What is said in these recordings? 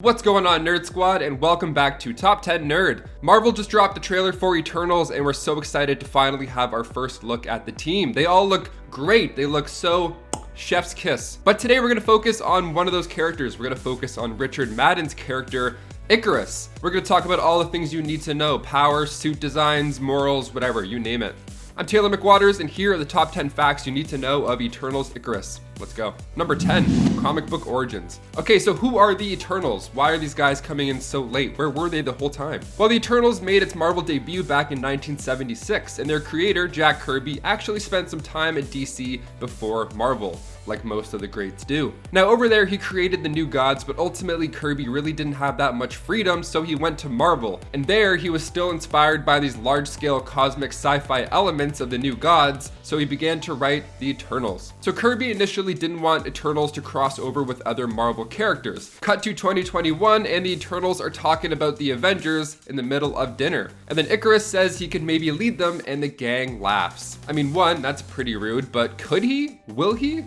What's going on, Nerd Squad, and welcome back to Top 10 Nerd. Marvel just dropped the trailer for Eternals, and we're so excited to finally have our first look at the team. They all look great. They look so chef's kiss. But today we're going to focus on one of those characters. We're going to focus on Richard Madden's character, Ikaris. We're going to talk about all the things you need to know: power, suit designs, morals, whatever, you name it. I'm Taylor McWatters, and here are the top 10 facts you need to know of Eternals Ikaris. Let's go. Number 10, comic book origins. Okay, so who are the Eternals? Why are these guys coming in so late? Where were they the whole time? Well, the Eternals made its Marvel debut back in 1976, and their creator, Jack Kirby, actually spent some time at DC before Marvel, like most of the greats do. Now, over there, he created the new gods, but ultimately Kirby really didn't have that much freedom, so he went to Marvel. And there, he was still inspired by these large-scale cosmic sci-fi elements of the new gods, so he began to write the Eternals. So Kirby initially didn't want Eternals to cross over with other Marvel characters. Cut to 2021, and the Eternals are talking about the Avengers in the middle of dinner. And then Ikaris says he could maybe lead them, and the gang laughs. I mean, one, that's pretty rude, but could he? Will he?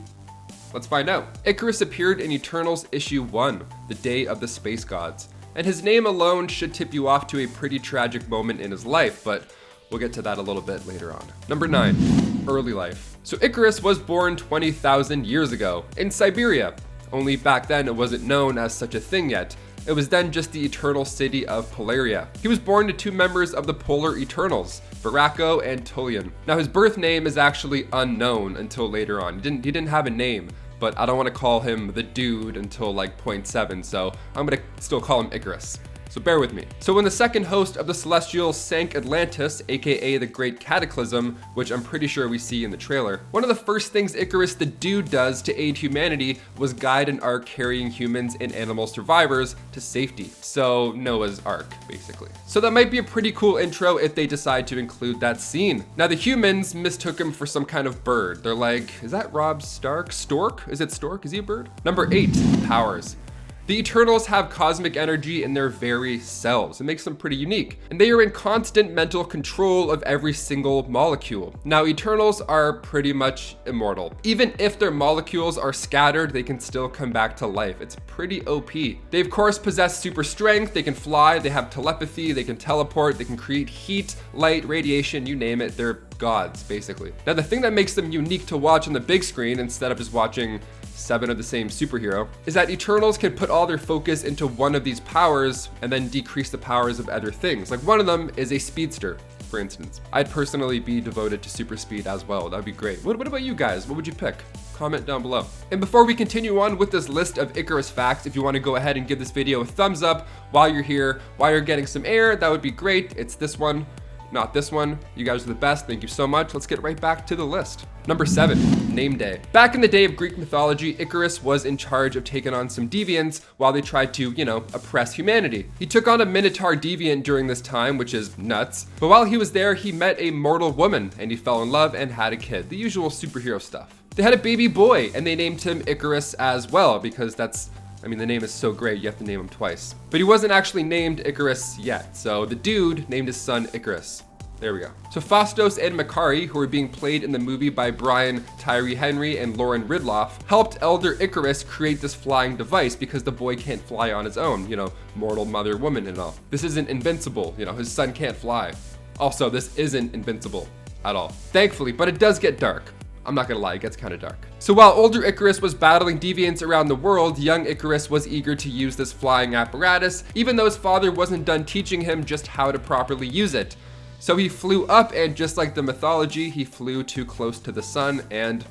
Let's find out. Ikaris appeared in Eternals issue 1, the Day of the Space Gods. And his name alone should tip you off to a pretty tragic moment in his life, but we'll get to that a little bit later on. Number 9, early life. So Ikaris was born 20,000 years ago in Siberia. Only back then it wasn't known as such a thing yet. It was then just the eternal city of Polaria. He was born to two members of the Polar Eternals, Viraco and Tullian. Now his birth name is actually unknown until later on. He didn't have a name, but I don't want to call him the dude until like point 7, so I'm gonna still call him Ikaris. So bear with me. So when the second host of the Celestials sank Atlantis, aka the Great Cataclysm, which I'm pretty sure we see in the trailer, one of the first things Ikaris the Dude does to aid humanity was guide an ark carrying humans and animal survivors to safety. So Noah's Ark, basically. So that might be a pretty cool intro if they decide to include that scene. Now the humans mistook him for some kind of bird. They're like, is that Rob Stark? Stork? Is it Stork? Is he a bird? Number 8, powers. The Eternals have cosmic energy in their very selves. It makes them pretty unique. And they are in constant mental control of every single molecule. Now, Eternals are pretty much immortal. Even if their molecules are scattered, they can still come back to life. It's pretty OP. They, of course, possess super strength. They can fly. They have telepathy. They can teleport. They can create heat, light, radiation, you name it. They're gods, basically. Now, the thing that makes them unique to watch on the big screen instead of just watching 7 of the same superhero is that Eternals can put all their focus into one of these powers and then decrease the powers of other things. Like one of them is a speedster, for instance. I'd personally be devoted to super speed as well. That'd be great. What about you guys? What would you pick? Comment down below. And before we continue on with this list of Ikaris facts, if you want to go ahead and give this video a thumbs up while you're here, while you're getting some air, that would be great. It's this one, not this one. You guys are the best. Thank you so much. Let's get right back to the list. Number 7, name day. Back in the day of Greek mythology, Ikaris was in charge of taking on some deviants while they tried to, oppress humanity. He took on a Minotaur deviant during this time, which is nuts. But while he was there, he met a mortal woman and he fell in love and had a kid. The usual superhero stuff. They had a baby boy and they named him Ikaris as well because the name is so great, you have to name him twice. But he wasn't actually named Ikaris yet, so the dude named his son Ikaris. There we go. So Phastos and Makari, who were being played in the movie by Brian Tyree Henry and Lauren Ridloff, helped Elder Ikaris create this flying device because the boy can't fly on his own, mortal mother, woman and all. This isn't invincible, his son can't fly. Also, this isn't invincible at all. Thankfully, but it does get dark. I'm not gonna lie, it gets kind of dark. So while older Ikaris was battling deviants around the world, young Ikaris was eager to use this flying apparatus, even though his father wasn't done teaching him just how to properly use it. So he flew up, and just like the mythology, he flew too close to the sun and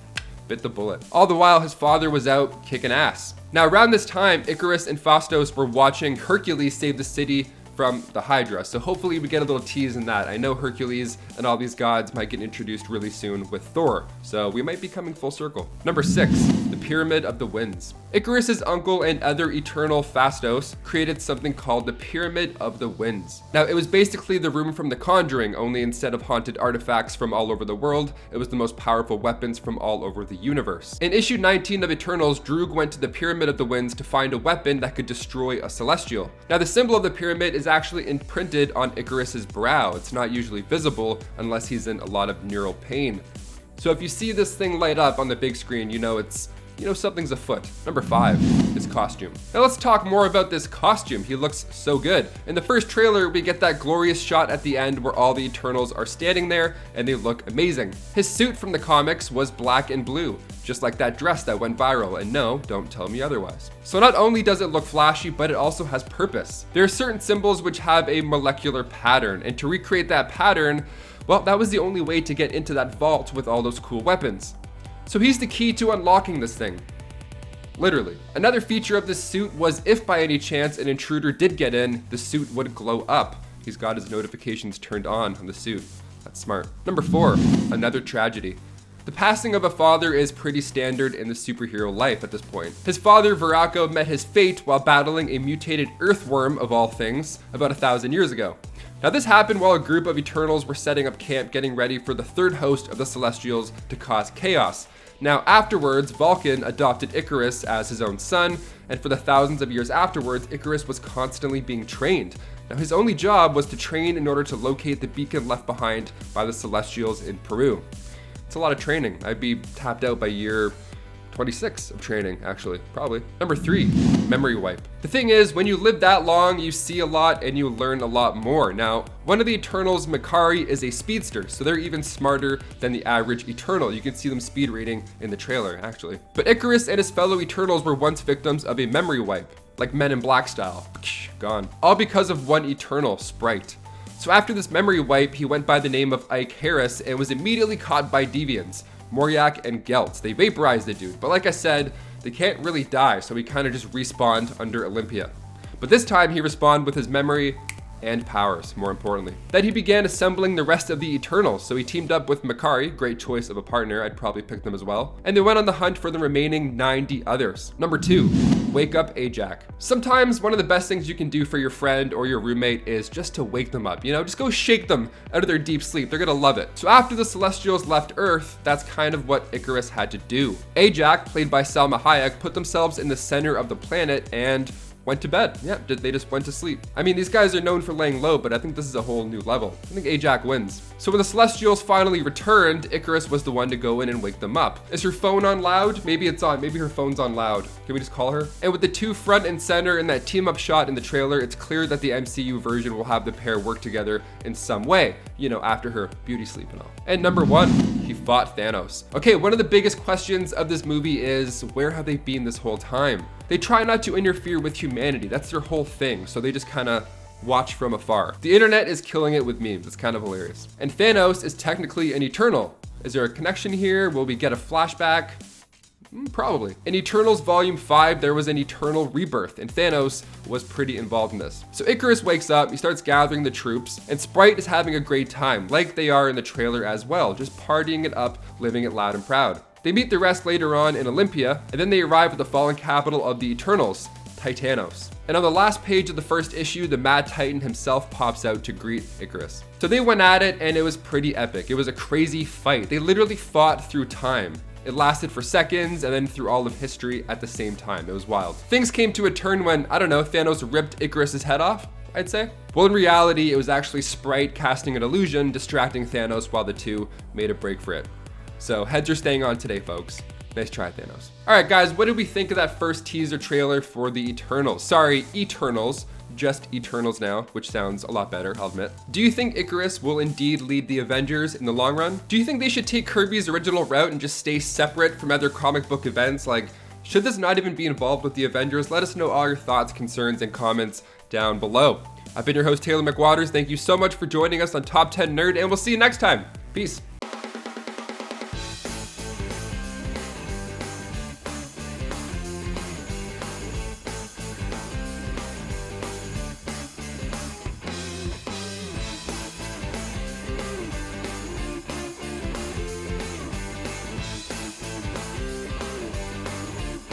bit the bullet. All the while, his father was out kicking ass. Now around this time, Ikaris and Phastos were watching Hercules save the city from the Hydra. So hopefully we get a little tease in that. I know Hercules and all these gods might get introduced really soon with Thor. So we might be coming full circle. Number 6, the Pyramid of the Winds. Ikaris's uncle and other Eternal Phastos created something called the Pyramid of the Winds. Now it was basically the room from The Conjuring, only instead of haunted artifacts from all over the world, it was the most powerful weapons from all over the universe. In issue 19 of Eternals, Droog went to the Pyramid of the Winds to find a weapon that could destroy a Celestial. Now the symbol of the pyramid is actually imprinted on Ikaris's brow. It's not usually visible unless he's in a lot of neural pain. So if you see this thing light up on the big screen, you know it's you know something's afoot. Number 5, his costume. Now let's talk more about this costume. He looks so good. In the first trailer, we get that glorious shot at the end where all the Eternals are standing there and they look amazing. His suit from the comics was black and blue, just like that dress that went viral, and no, don't tell me otherwise. So not only does it look flashy, but it also has purpose. There are certain symbols which have a molecular pattern, and to recreate that pattern, well, that was the only way to get into that vault with all those cool weapons. So he's the key to unlocking this thing. Literally. Another feature of this suit was if by any chance an intruder did get in, the suit would glow up. He's got his notifications turned on the suit. That's smart. Number 4, another tragedy. The passing of a father is pretty standard in the superhero life at this point. His father, Viraco, met his fate while battling a mutated earthworm, of all things, about 1,000 years ago. Now this happened while a group of Eternals were setting up camp getting ready for the third host of the Celestials to cause chaos. Now afterwards, Vulcan adopted Ikaris as his own son, and for the thousands of years afterwards, Ikaris was constantly being trained. Now his only job was to train in order to locate the beacon left behind by the Celestials in Peru. It's a lot of training. I'd be tapped out by year 26 of training, actually, probably. Number 3, memory wipe. The thing is, when you live that long, you see a lot and you learn a lot more. Now, one of the Eternals, Makari, is a speedster, so they're even smarter than the average Eternal. You can see them speed reading in the trailer, actually. But Ikaris and his fellow Eternals were once victims of a memory wipe, like Men in Black style. Gone. All because of one Eternal, Sprite. So after this memory wipe, he went by the name of Ikaris and was immediately caught by deviants, Moryak and Gelt. They vaporized the dude, but like I said, they can't really die, so he kind of just respawned under Olympia. But this time he respawned with his memory and powers, more importantly. Then he began assembling the rest of the Eternals, so he teamed up with Makari, great choice of a partner, I'd probably pick them as well, and they went on the hunt for the remaining 90 others. Number 2, wake up AJAK. Sometimes one of the best things you can do for your friend or your roommate is just to wake them up, you know, just go shake them out of their deep sleep, they're gonna love it. So after the Celestials left Earth, that's kind of what Ikaris had to do. AJAK, played by Salma Hayek, put themselves in the center of the planet and went to bed. Yeah, they just went to sleep. I mean, these guys are known for laying low, but I think this is a whole new level. I think AJAK wins. So when the Celestials finally returned, Ikaris was the one to go in and wake them up. Is her phone on loud? Maybe it's on, maybe her phone's on loud. Can we just call her? And with the two front and center in that team up shot in the trailer, it's clear that the MCU version will have the pair work together in some way, you know, after her beauty sleep and all. And number 1, he fought Thanos. Okay, one of the biggest questions of this movie is, where have they been this whole time? They try not to interfere with humanity. That's their whole thing. So they just kind of watch from afar. The internet is killing it with memes. It's kind of hilarious. And Thanos is technically an Eternal. Is there a connection here? Will we get a flashback? Probably. In Eternals Volume 5, there was an Eternal rebirth, and Thanos was pretty involved in this. So Ikaris wakes up, he starts gathering the troops, and Sprite is having a great time, like they are in the trailer as well, just partying it up, living it loud and proud. They meet the rest later on in Olympia, and then they arrive at the fallen capital of the Eternals, THANOS. And on the last page of the first issue, the Mad Titan himself pops out to greet Ikaris. So they went at it, and it was pretty epic. It was a crazy fight. They literally fought through time. It lasted for seconds and then through all of history at the same time. It was wild. Things came to a turn when, I don't know, Thanos ripped Ikaris' head off, I'd say. Well, in reality, it was actually Sprite casting an illusion, distracting Thanos while the two made a break for it. So heads are staying on today, folks. Nice try, Thanos. All right, guys, what did we think of that first teaser trailer for the Eternals? Sorry, Eternals. Just Eternals now, which sounds a lot better, I'll admit. Do you think Ikaris will indeed lead the Avengers in the long run? Do you think they should take Kirby's original route and just stay separate from other comic book events? Like, should this not even be involved with the Avengers? Let us know all your thoughts, concerns, and comments down below. I've been your host, Taylor McWatters. Thank you so much for joining us on Top 10 Nerd, and we'll see you next time. Peace.